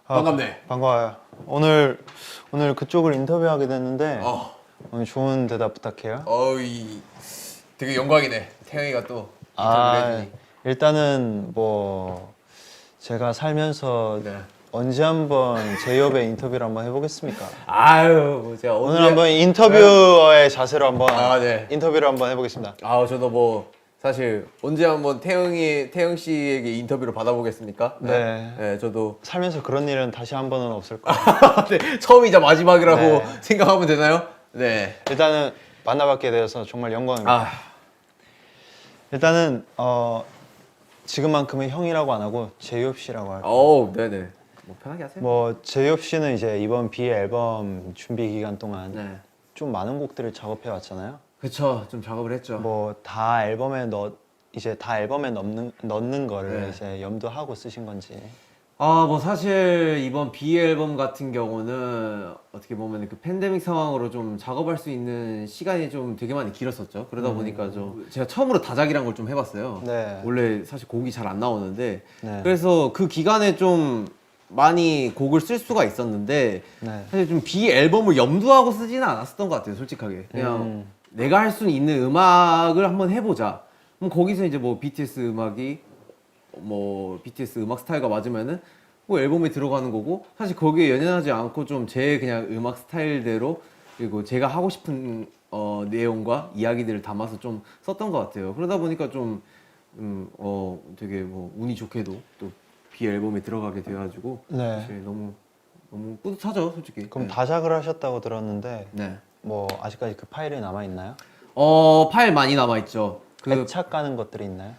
반갑네. 반가워요. 오늘 그쪽을 인터뷰하게 됐는데 오늘 좋은 대답 부탁해요. 어이 되게 영광이네. 태영이가 또 인터뷰를 해주니. 일단은 뭐 제가 살면서 네. 언제 한번 제이홉의 인터뷰를 한번 해보겠습니까? 아유, 제가 오늘 한번 인터뷰어의 자세로 한번 네. 인터뷰를 한번 해보겠습니다. 저도 뭐 사실 언제 한번 태영 씨에게 인터뷰를 받아보겠습니까? 네. 저도 살면서 그런 일은 다시 한 번은 없을 거예요. 네, 처음이자 마지막이라고 네. 생각하면 되나요? 네. 일단은 만나뵙게 되어서 정말 영광입니다. 일단은 지금만큼은 형이라고 안 하고 제이홉 씨라고 할게요. 네네. 뭐 편하게 하세요. 뭐 제이홉 씨는 이제 이번 비 앨범 준비 기간 동안 네. 좀 많은 곡들을 작업해 왔잖아요. 그쵸, 좀 작업을 했죠. 뭐 다 앨범에 넣는 거를 네. 이제 염두하고 쓰신 건지. 뭐 사실 이번 B 앨범 같은 경우는 어떻게 보면 그 팬데믹 상황으로 좀 작업할 수 있는 시간이 좀 되게 많이 길었었죠. 그러다 보니까 좀 제가 처음으로 다작이란 걸 좀 해봤어요. 네. 원래 사실 곡이 잘 안 나오는데 네. 그래서 그 기간에 좀 많이 곡을 쓸 수가 있었는데 네. 사실 좀 B 앨범을 염두하고 쓰지는 않았었던 것 같아요. 솔직하게 그냥 내가 할 수 있는 음악을 한번 해보자. 그럼 거기서 이제 뭐 BTS 음악이 뭐 BTS 음악 스타일과 맞으면은 뭐 앨범에 들어가는 거고 사실 거기에 연연하지 않고 좀 제 그냥 음악 스타일대로 그리고 제가 하고 싶은 내용과 이야기들을 담아서 좀 썼던 것 같아요. 그러다 보니까 좀 되게 뭐 운이 좋게도 또 B 앨범에 들어가게 돼가지고 네. 사실 너무 뿌듯하죠, 솔직히. 그럼 네. 다작을 하셨다고 들었는데 네. 뭐 아직까지 그 파일이 남아 있나요? 파일 많이 남아 있죠. 애착 가는 것들이 있나요?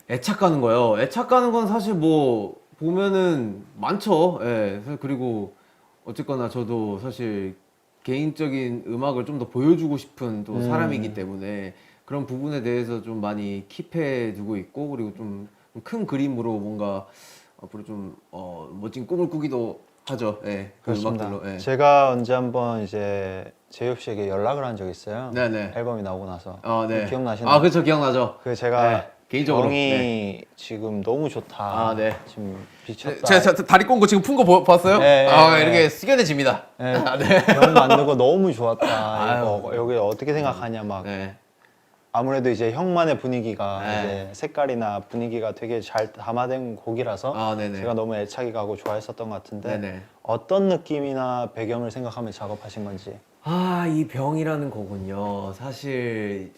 애착 가는 거요. 애착 가는 건 사실 뭐 보면은 많죠. 예. 그리고 어쨌거나 저도 사실 개인적인 음악을 좀 더 보여주고 싶은 또 사람이기 때문에 그런 부분에 대해서 좀 많이 킵해 두고 있고 그리고 좀 큰 그림으로 뭔가 앞으로 좀 멋진 꿈을 꾸기도 하죠. 예. 그 그렇습니다. 음악들로. 예. 제가 언제 한번 이제 제이홉 씨에게 연락을 한 적이 있어요. 네네. 앨범이 나오고 나서. 네. 기억나시나요? 그렇죠. 기억나죠. 그 제가 네, 개인적으로. 병이 네. 지금 너무 좋다. 네. 지금 미쳤다. 제가 다리 꼰 거 지금 푼거 봤어요? 네, 이렇게 네. 숙연해집니다. 네. 병 만든 거 너무 좋았다. 이거 아유. 여기 어떻게 생각하냐 막. 네. 아무래도 이제 형만의 분위기가 네. 이제 색깔이나 분위기가 되게 잘 담아된 곡이라서 네네. 제가 너무 애착이 가고 좋아했었던 것 같은데 네네. 어떤 느낌이나 배경을 생각하며 작업하신 건지. 이 병이라는 거군요. 사실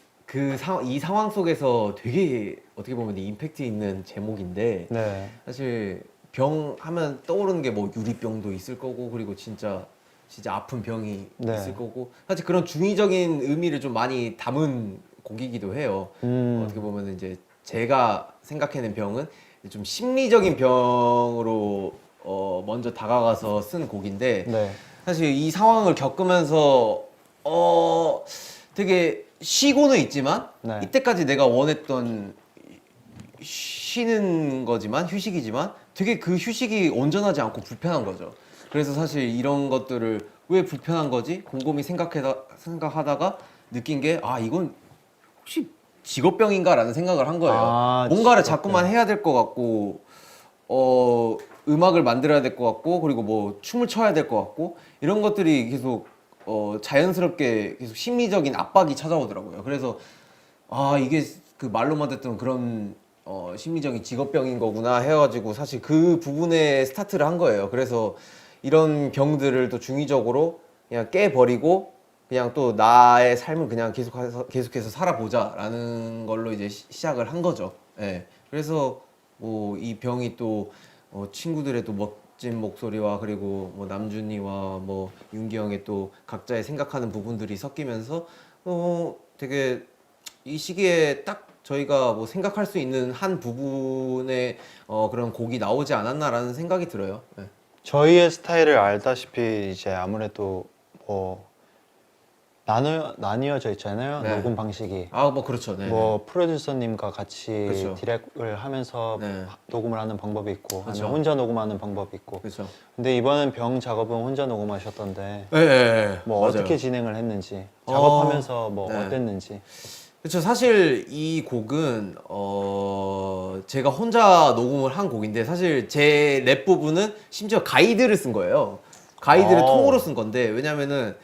이 상황 속에서 되게 어떻게 보면 임팩트 있는 제목인데 네. 사실 병 하면 떠오르는 게 뭐 유리병도 있을 거고 그리고 진짜 아픈 병이 네. 있을 거고 사실 그런 중의적인 의미를 좀 많이 담은 곡이기도 해요. 어떻게 보면 이제 제가 생각해낸 병은 좀 심리적인 병으로 먼저 다가가서 쓴 곡인데 네. 사실 이 상황을 겪으면서 되게 쉬고는 있지만 네. 이때까지 내가 원했던 쉬는 거지만 휴식이지만 되게 그 휴식이 온전하지 않고 불편한 거죠. 그래서 사실 이런 것들을 왜 불편한 거지? 곰곰이 생각하다가 느낀 게 이건 혹시 직업병인가라는 생각을 한 거예요. 뭔가를 자꾸만 해야 될 것 같고 음악을 만들어야 될 것 같고 그리고 뭐 춤을 춰야 될 것 같고 이런 것들이 계속 자연스럽게 계속 심리적인 압박이 찾아오더라고요. 그래서 이게 그 말로만 듣던 그런 심리적인 직업병인 거구나 해가지고 사실 그 부분에 스타트를 한 거예요. 그래서 이런 병들을 또 중의적으로 그냥 깨버리고 그냥 또 나의 삶을 그냥 계속해서 살아보자라는 걸로 이제 시작을 한 거죠. 예. 그래서 뭐 이 병이 또 친구들의 또 멋진 목소리와 그리고 뭐 남준이와 뭐 윤기 형의 또 각자의 생각하는 부분들이 섞이면서 되게 이 시기에 딱 저희가 뭐 생각할 수 있는 한 부분의 그런 곡이 나오지 않았나라는 생각이 들어요. 예. 저희의 스타일을 알다시피 이제 아무래도 뭐 나뉘어져 있잖아요. 네. 녹음 방식이. 뭐 그렇죠. 네. 뭐 프로듀서님과 같이 그렇죠. 디렉을 하면서 네. 녹음을 하는 방법이 있고 그렇죠. 아니면 혼자 녹음하는 방법이 있고. 그렇죠. 근데 이번엔 병 작업은 혼자 녹음하셨던데 네. 뭐 맞아요. 어떻게 진행을 했는지 작업하면서 뭐 네. 어땠는지. 그렇죠. 사실 이 곡은 제가 혼자 녹음을 한 곡인데 사실 제 랩 부분은 심지어 가이드를 쓴 거예요. 가이드를 통으로 쓴 건데 왜냐면은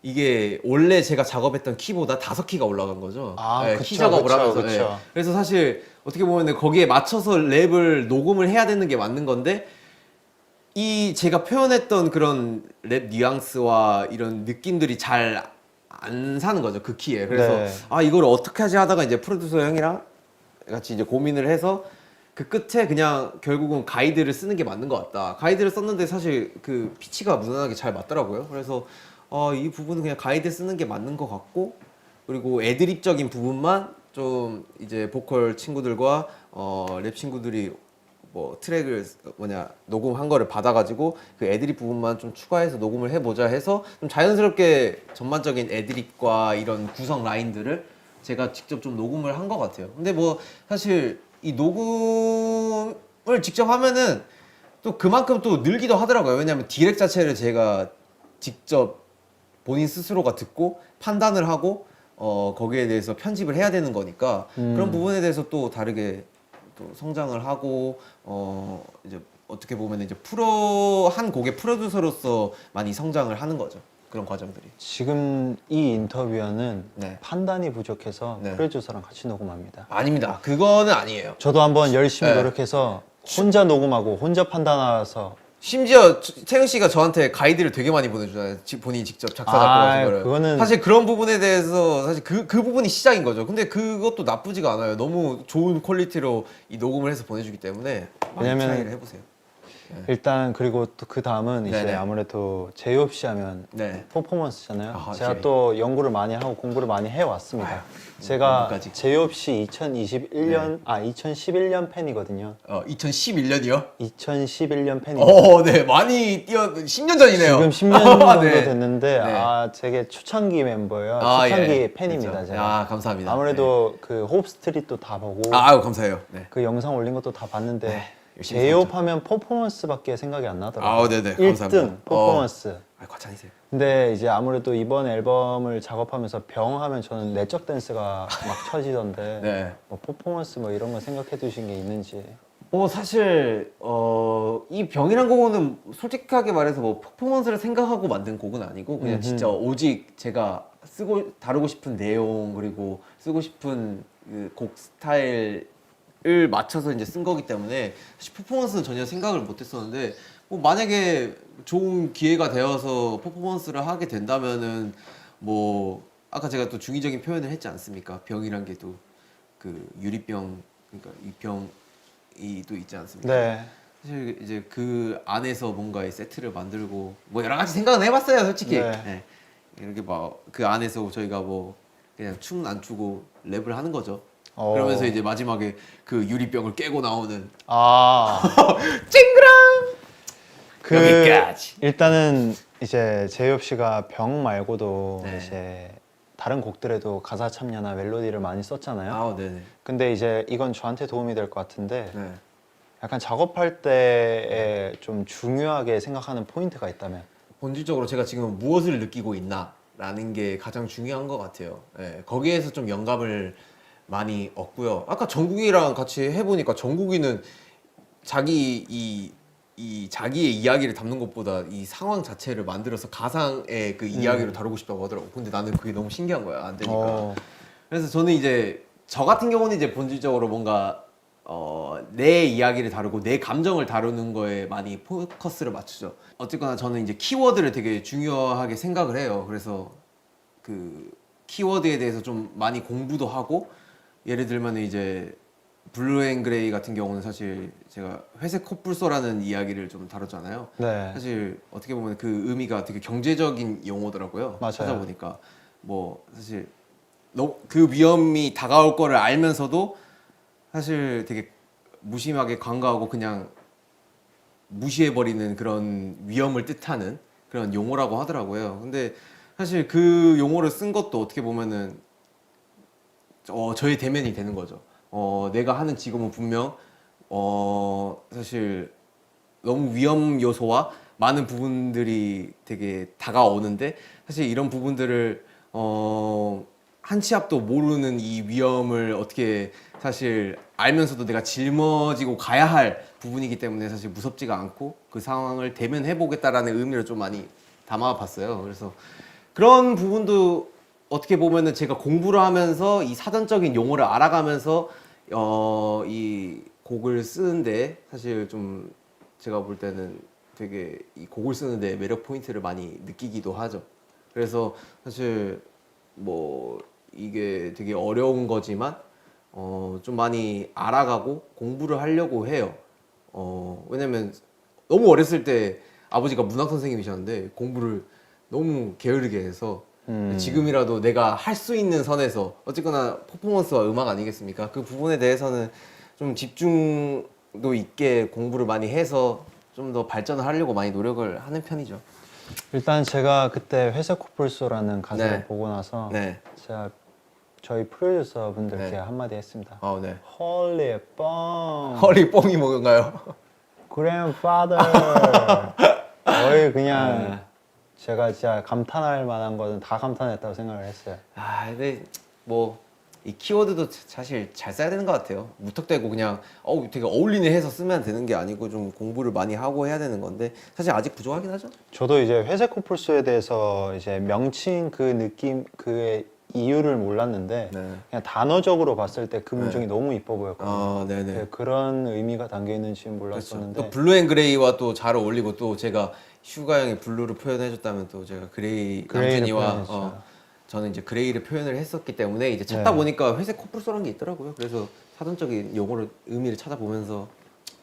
이게 원래 제가 작업했던 키보다 5키가 올라간 거죠. 그쵸, 키 작업을 그쵸, 하면서. 그쵸. 그래서 사실 어떻게 보면 거기에 맞춰서 랩을 녹음을 해야 되는 게 맞는 건데 이 제가 표현했던 그런 랩 뉘앙스와 이런 느낌들이 잘 안 사는 거죠, 그 키에. 그래서 네. 아 이걸 어떻게 하지 하다가 이제 프로듀서 형이랑 같이 이제 고민을 해서 그 끝에 그냥 결국은 가이드를 쓰는 게 맞는 것 같다. 가이드를 썼는데 사실 그 피치가 무난하게 잘 맞더라고요. 그래서 이 부분은 그냥 가이드 쓰는 게 맞는 것 같고, 그리고 애드립적인 부분만 좀 이제 보컬 친구들과 랩 친구들이 뭐 트랙을 녹음한 거를 받아가지고 그 애드립 부분만 좀 추가해서 녹음을 해보자 해서 좀 자연스럽게 전반적인 애드립과 이런 구성 라인들을 제가 직접 좀 녹음을 한 것 같아요. 근데 뭐 사실 이 녹음을 직접 하면은 또 그만큼 또 늘기도 하더라고요. 왜냐면 디렉 자체를 제가 직접 본인 스스로가 듣고 판단을 하고 거기에 대해서 편집을 해야 되는 거니까 그런 부분에 대해서 또 다르게 또 성장을 하고 이제 어떻게 보면 이제 한 곡의 프로듀서로서 많이 성장을 하는 거죠. 그런 과정들이. 지금 이 인터뷰는 네. 판단이 부족해서 네. 프로듀서랑 같이 녹음합니다. 아닙니다. 그거는 아니에요. 저도 한번 열심히 네. 노력해서 혼자 녹음하고 혼자 판단해서 심지어 태영 씨가 저한테 가이드를 되게 많이 보내주잖아요. 본인이 직접 작사 작곡하신 거를. 그거는 사실 그런 부분에 대해서 사실 그 부분이 시작인 거죠. 근데 그것도 나쁘지가 않아요. 너무 좋은 퀄리티로 이 녹음을 해서 보내주기 때문에 많이 왜냐면 트라이를 해보세요. 일단 그리고 또 그 다음은 이제 네네. 아무래도 제이홉 씨 하면 네. 퍼포먼스잖아요. 제가 제이. 또 연구를 많이 하고 공부를 많이 해왔습니다. 제가 연구까지. 제이홉 씨 2021년 2011년 팬이거든요. 2011년이요? 2011년 팬이거든요. 네. 많이 10년 전이네요. 지금 10년 정도 네. 됐는데 네. 되게 초창기 멤버예요. 초창기 예. 팬입니다. 그렇죠. 제가. 감사합니다. 아무래도 그 홉스트릿도 다 보고 아유, 감사해요. 네. 그 영상 올린 것도 다 봤는데 열심히 제이홉 하면 퍼포먼스밖에 생각이 안 나더라고요. 네네. 1등 감사합니다. 퍼포먼스. 과찬이세요. 근데 이제 아무래도 이번 앨범을 작업하면서 병 하면 저는 내적 댄스가 막 쳐지던데 네. 뭐 퍼포먼스 뭐 이런 거 생각해 두신 게 있는지. 사실 이 병이란 곡은 솔직하게 말해서 뭐 퍼포먼스를 생각하고 만든 곡은 아니고 그냥 진짜 오직 제가 다루고 싶은 내용 그리고 쓰고 싶은 그 곡 스타일을 맞춰서 이제 쓴 거기 때문에 사실 퍼포먼스는 전혀 생각을 못 했었는데 뭐 만약에 좋은 기회가 되어서 퍼포먼스를 하게 된다면은 뭐 아까 제가 또 중의적인 표현을 했지 않습니까? 병이란 게 또 그 유리병 그러니까 이 병이 또 있지 않습니까? 네. 사실 이제 그 안에서 뭔가의 세트를 만들고 뭐 여러 가지 생각은 해봤어요, 솔직히. 네. 네. 이렇게 막 그 안에서 저희가 뭐 그냥 춤 안 추고 랩을 하는 거죠. 그러면서 이제 마지막에 그 유리병을 깨고 나오는 찡그랑 여기까지. 일단은 이제 제이홉 씨가 병 말고도 네. 이제 다른 곡들에도 가사 참여나 멜로디를 많이 썼잖아요. 네네. 근데 이제 이건 저한테 도움이 될 것 같은데 네. 약간 작업할 때에 좀 중요하게 생각하는 포인트가 있다면 본질적으로 제가 지금 무엇을 느끼고 있나라는 게 가장 중요한 것 같아요. 예, 거기에서 좀 영감을 많이 얻고요. 아까 정국이랑 같이 해보니까 정국이는 자기의 이야기를 담는 것보다 이 상황 자체를 만들어서 가상의 그 이야기로 다루고 싶다고 하더라고. 근데 나는 그게 너무 신기한 거야. 안 되니까. 그래서 저는 이제 저 같은 경우는 이제 본질적으로 뭔가 내 이야기를 다루고 내 감정을 다루는 거에 많이 포커스를 맞추죠. 어쨌거나 저는 이제 키워드를 되게 중요하게 생각을 해요. 그래서 그 키워드에 대해서 좀 많이 공부도 하고 예를 들면 이제 블루 앤 그레이 같은 경우는 사실 제가 회색 콧불소라는 이야기를 좀 다뤘잖아요. 네. 사실 어떻게 보면 그 의미가 되게 경제적인 용어더라고요. 맞아요. 찾아보니까 뭐 사실 그 위험이 다가올 거를 알면서도 사실 되게 무심하게 관가하고 그냥 무시해버리는 그런 위험을 뜻하는 그런 용어라고 하더라고요. 근데 사실 그 용어를 쓴 것도 어떻게 보면은 저의 대면이 되는 거죠. 내가 하는 직업은 분명 사실 너무 위험 요소와 많은 부분들이 되게 다가오는데 사실 이런 부분들을 한 치 앞도 모르는 이 위험을 어떻게 사실 알면서도 내가 짊어지고 가야 할 부분이기 때문에 사실 무섭지가 않고 그 상황을 대면해 보겠다라는 의미를 좀 많이 담아봤어요. 그래서 그런 부분도 어떻게 보면은 제가 공부를 하면서 이 사전적인 용어를 알아가면서 이 곡을 쓰는데 사실 좀 제가 볼 때는 되게 이 곡을 쓰는데 매력 포인트를 많이 느끼기도 하죠. 그래서 사실 뭐 이게 되게 어려운 거지만 좀 많이 알아가고 공부를 하려고 해요. 왜냐면 너무 어렸을 때 아버지가 문학 선생님이셨는데 공부를 너무 게으르게 해서 지금이라도 내가 할 수 있는 선에서 어쨌거나 퍼포먼스와 음악 아니겠습니까? 그 부분에 대해서는 좀 집중도 있게 공부를 많이 해서 좀 더 발전을 하려고 많이 노력을 하는 편이죠. 일단 제가 그때 회색 코뿔소라는 가사를 네. 보고 나서 네. 제가 저희 프로듀서 분들께 네. 한마디 했습니다. 네. 헐리 뻥 허리 뽕이 뭔가요? grandfather 거의 그냥 네. 제가 진짜 감탄할 만한 거는 다 감탄했다고 생각을 했어요. 근데 뭐 이 키워드도 사실 잘 써야 되는 것 같아요. 무턱대고 그냥 되게 어울리네 해서 쓰면 되는 게 아니고 좀 공부를 많이 하고 해야 되는 건데 사실 아직 부족하긴 하죠. 저도 이제 회색 코뿔소에 대해서 이제 명칭 그 느낌 그의 이유를 몰랐는데 네. 그냥 단어적으로 봤을 때 그 문장이 너무 이뻐 보였거든요. 네네. 네, 그런 의미가 담겨 있는지는 그렇죠. 몰랐었는데 또 블루 앤 그레이와 또 잘 어울리고 또 제가 슈가 형이 블루를 표현해줬다면 또 제가 그레이를 남준이와 표현했죠. 저는 이제 그레이를 표현을 했었기 때문에 이제 찾다 네. 보니까 회색 코뿔소라는 게 있더라고요. 그래서 사전적인 용어를 의미를 찾아보면서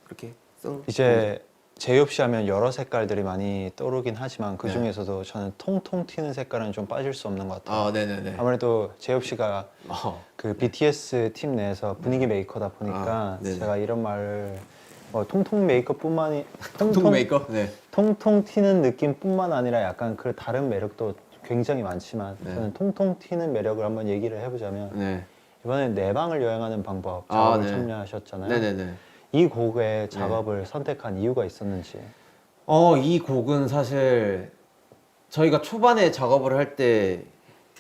그렇게 쓴 이제 제이홉 씨 하면 여러 색깔들이 많이 떠오르긴 하지만 그 네. 중에서도 저는 통통 튀는 색깔은 좀 빠질 수 없는 것 같아요. 네네네. 아무래도 제이홉 씨가 그 BTS 팀 내에서 분위기 메이커다 보니까 네네. 제가 이런 말을 통통 메이커뿐만이 통통 메이커? 네. 통통 튀는 느낌뿐만 아니라 약간 그 다른 매력도 굉장히 많지만 네. 저는 통통 튀는 매력을 한번 얘기를 해보자면 네. 이번에 내 방을 여행하는 방법 작업을 네. 참여하셨잖아요. 네네네. 이 곡의 작업을 선택한 이유가 있었는지. 이 곡은 사실 저희가 초반에 작업을 할 때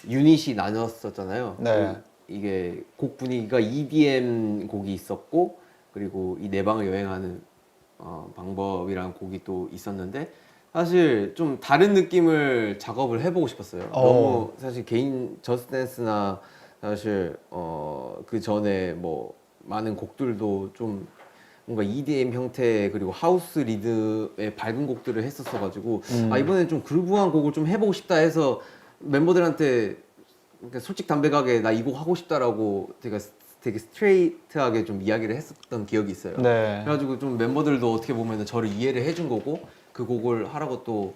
유닛이 나뉘었었잖아요. 네. 이게 곡 분위기가 EDM 곡이 있었고 그리고 이 내 방을 여행하는 방법이라는 곡이 또 있었는데 사실 좀 다른 느낌을 작업을 해보고 싶었어요. 너무 사실 개인 저스트댄스나 사실 그 전에 뭐 많은 곡들도 좀 뭔가 EDM 형태 그리고 하우스 리듬의 밝은 곡들을 했었어가지고 이번엔 좀 그루브한 곡을 좀 해보고 싶다 해서 멤버들한테 그러니까 솔직담백하게 나 이 곡 하고 싶다라고 되게 스트레이트하게 좀 이야기를 했었던 기억이 있어요. 네. 그래가지고 좀 멤버들도 어떻게 보면 저를 이해를 해준 거고 그 곡을 하라고 또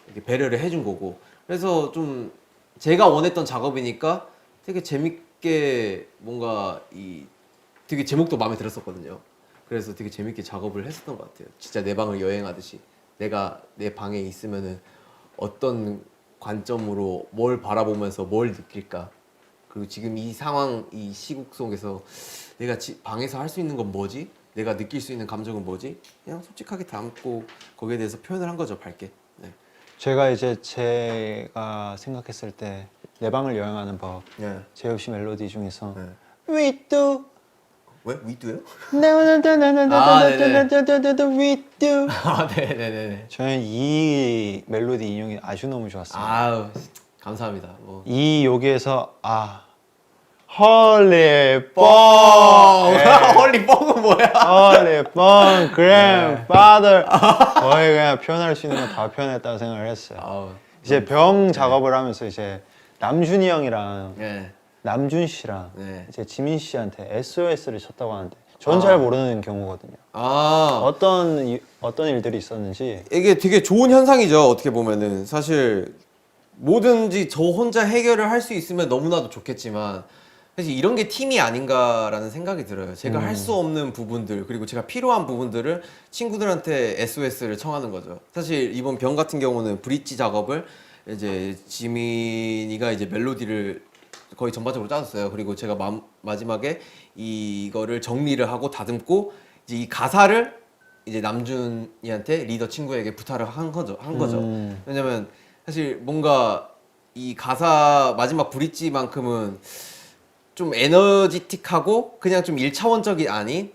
이렇게 배려를 해준 거고 그래서 좀 제가 원했던 작업이니까 되게 재밌게 뭔가 되게 제목도 마음에 들었었거든요. 그래서 되게 재밌게 작업을 했었던 것 같아요. 진짜 내 방을 여행하듯이 내가 내 방에 있으면은 어떤 관점으로 뭘 바라보면서 뭘 느낄까 그리고 지금 이 상황 이 시국 속에서 내가 방에서 할 수 있는 건 뭐지? 내가 느낄 수 있는 감정은 뭐지? 그냥 솔직하게 담고 거기에 대해서 표현을 한 거죠, 밝게. 네. 제가 생각했을 때 내 방을 여행하는 법 네. 제이홉 씨 멜로디 중에서 네. We do 왜? 위도요? We do 네네네. 저는 이 멜로디 인용이 아주 너무 좋았어요. 감사합니다. 이 여기에서 헐리 뻥 헐리 뻥은 뭐야? 헐리 뻥 grandfather 거의 그냥 표현할 수 있는 거 다 표현했다고 생각을 했어요. 이제 병 작업을 하면서 이제 남준이 형이랑 네. 남준 씨랑 네. 이제 지민 씨한테 SOS를 쳤다고 하는데 전 잘 모르는 경우거든요. 어떤 일들이 있었는지. 이게 되게 좋은 현상이죠. 어떻게 보면은 사실 뭐든지 저 혼자 해결을 할 수 있으면 너무나도 좋겠지만 사실 이런 게 팀이 아닌가라는 생각이 들어요. 제가 할 수 없는 부분들 그리고 제가 필요한 부분들을 친구들한테 SOS를 청하는 거죠. 사실 이번 병 같은 경우는 브릿지 작업을 이제 지민이가 이제 멜로디를 거의 전반적으로 짜줬어요. 그리고 제가 마지막에 이거를 정리를 하고 다듬고 이제 이 가사를 이제 남준이한테 리더 친구에게 부탁을 한 거죠. 왜냐면 사실 뭔가 이 가사 마지막 브릿지만큼은 좀 에너지틱하고 그냥 좀 1차원적이 아닌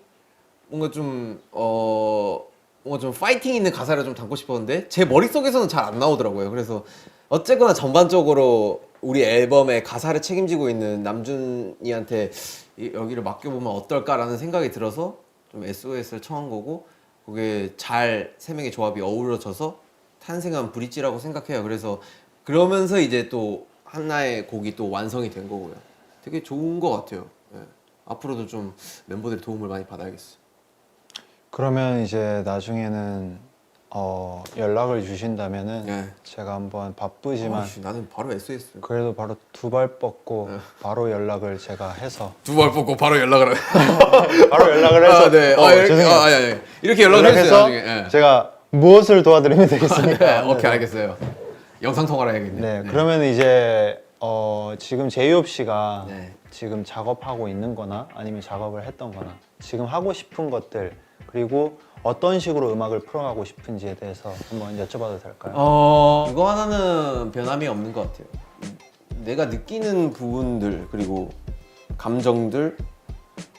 뭔가 좀 뭔가 좀 파이팅 있는 가사를 좀 담고 싶었는데 제 머릿속에서는 잘 안 나오더라고요. 그래서 어쨌거나 전반적으로 우리 앨범의 가사를 책임지고 있는 남준이한테 여기를 맡겨보면 어떨까라는 생각이 들어서 좀 SOS를 청한 거고 그게 잘 세 명의 조합이 어우러져서 탄생한 브릿지라고 생각해요. 그래서 그러면서 이제 또 하나의 곡이 또 완성이 된 거고요. 되게 좋은 것 같아요. 예. 앞으로도 좀 멤버들의 도움을 많이 받아야겠어요. 그러면 이제 나중에는 연락을 주신다면은 네. 제가 한번 바쁘지만 아이씨, 나는 바로 SOS. 그래도 바로 두 발 뻗고 바로 연락을 제가 해서 두 발 뽑고 바로 연락을 해. 바로 연락을 해서 네. 이렇게, 죄송해요. 아니. 이렇게 연락을 해주세요. 연락해서 나중에. 예. 제가 무엇을 도와드리면 되겠습니까? 네, 오케이 알겠어요. 영상 통화를 해야겠네. 네, 그러면 이제 지금 제이홉 씨가 네. 지금 작업하고 있는 거나 아니면 작업을 했던 거나 지금 하고 싶은 것들 그리고 어떤 식으로 음악을 풀어가고 싶은지에 대해서 한번 여쭤봐도 될까요? 이거 하나는 변함이 없는 것 같아요. 내가 느끼는 부분들 그리고 감정들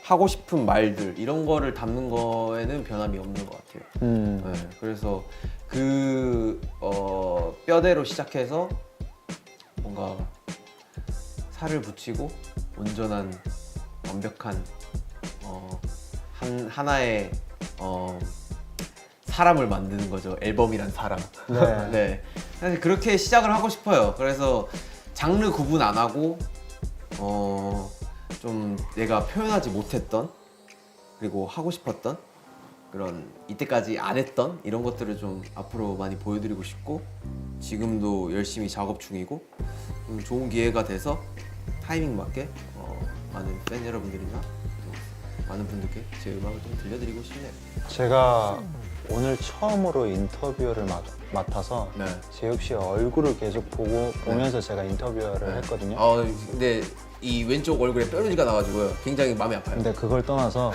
하고 싶은 말들 이런 거를 담는 거에는 변함이 없는 것 같아요. 네, 그래서 그 뼈대로 시작해서 뭔가 살을 붙이고 온전한 완벽한 하나의 사람을 만드는 거죠. 앨범이란 사람. 네. 네. 사실 그렇게 시작을 하고 싶어요. 그래서 장르 구분 안 하고 좀 내가 표현하지 못했던 그리고 하고 싶었던 그런 이때까지 안 했던 이런 것들을 좀 앞으로 많이 보여드리고 싶고 지금도 열심히 작업 중이고 좋은 기회가 돼서 타이밍 맞게 많은 팬 여러분들이나 또 많은 분들께 제 음악을 좀 들려드리고 싶네요. 제가 오늘 처음으로 인터뷰를 맡아서 네. 제이홉 씨의 얼굴을 계속 보면서 제가 인터뷰를 했거든요. 근데 이 왼쪽 얼굴에 뾰루지가 나가지고요. 굉장히 마음이 아파요. 근데 그걸 떠나서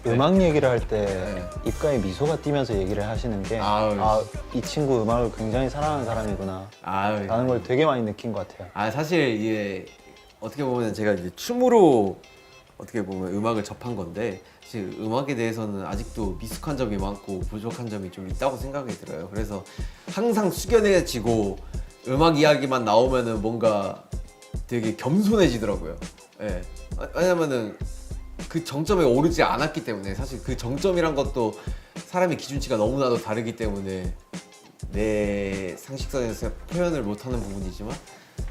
음악 얘기를 할 때 네. 입가에 미소가 띄면서 얘기를 하시는 게 아유. 이 친구 음악을 굉장히 사랑하는 사람이구나 아유. 라는 걸 되게 많이 느낀 것 같아요. 사실 이게 어떻게 보면 제가 이제 춤으로 어떻게 보면 음악을 접한 건데 사실 음악에 대해서는 아직도 미숙한 점이 많고 부족한 점이 좀 있다고 생각이 들어요. 그래서 항상 숙연해지고 음악 이야기만 나오면은 뭔가 되게 겸손해지더라고요. 예. 왜냐면은 그 정점에 오르지 않았기 때문에 사실 그 정점이란 것도 사람의 기준치가 너무나도 다르기 때문에 내 상식선에서 표현을 못하는 부분이지만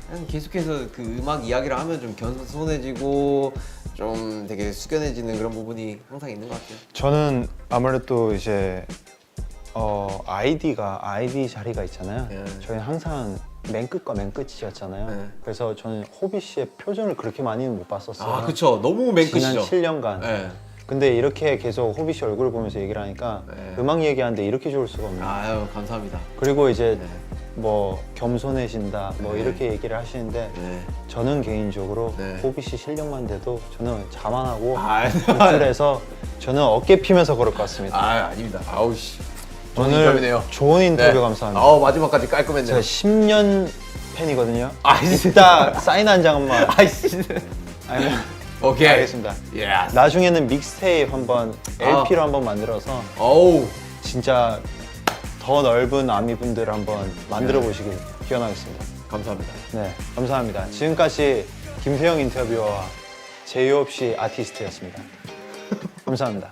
그냥 계속해서 그 음악 이야기를 하면 좀 겸손해지고 좀 되게 숙연해지는 그런 부분이 항상 있는 것 같아요. 저는 아무래도 이제 아이디 자리가 있잖아요. 네. 저희는 항상 맨 끝과 맨 끝이었잖아요. 네. 그래서 저는 호비 씨의 표정을 그렇게 많이는 못 봤었어요. 그쵸. 너무 맨 지난 끝이죠. 7년간. 네. 근데 이렇게 계속 호비 씨 얼굴을 보면서 얘기를 하니까 네. 음악 얘기하는데 이렇게 좋을 수가 없네요. 아유 감사합니다. 그리고 이제 네. 뭐 겸손해진다 뭐 네. 이렇게 얘기를 하시는데 네. 저는 개인적으로 네. 호비 씨 실력만 돼도 저는 자만하고 아, 우쭐해서 저는 어깨 피면서 걸을 것 같습니다. 아닙니다. 아우씨. 좋은 오늘 인터뷰네요. 좋은 인터뷰 네. 감사합니다. 마지막까지 깔끔했네요. 제가 10년 팬이거든요. 아이씨. 이따 사인 한 장만. 아이씨. 아니면 오케이. 알겠습니다. 예. 나중에는 믹스테이프 한번 아. LP로 한번 만들어서 어우. 진짜 더 넓은 아미분들 한번 만들어 보시길 기원하겠습니다. 감사합니다. 네, 감사합니다. 지금까지 김세영 인터뷰어와 제이홉 씨 아티스트였습니다. 감사합니다.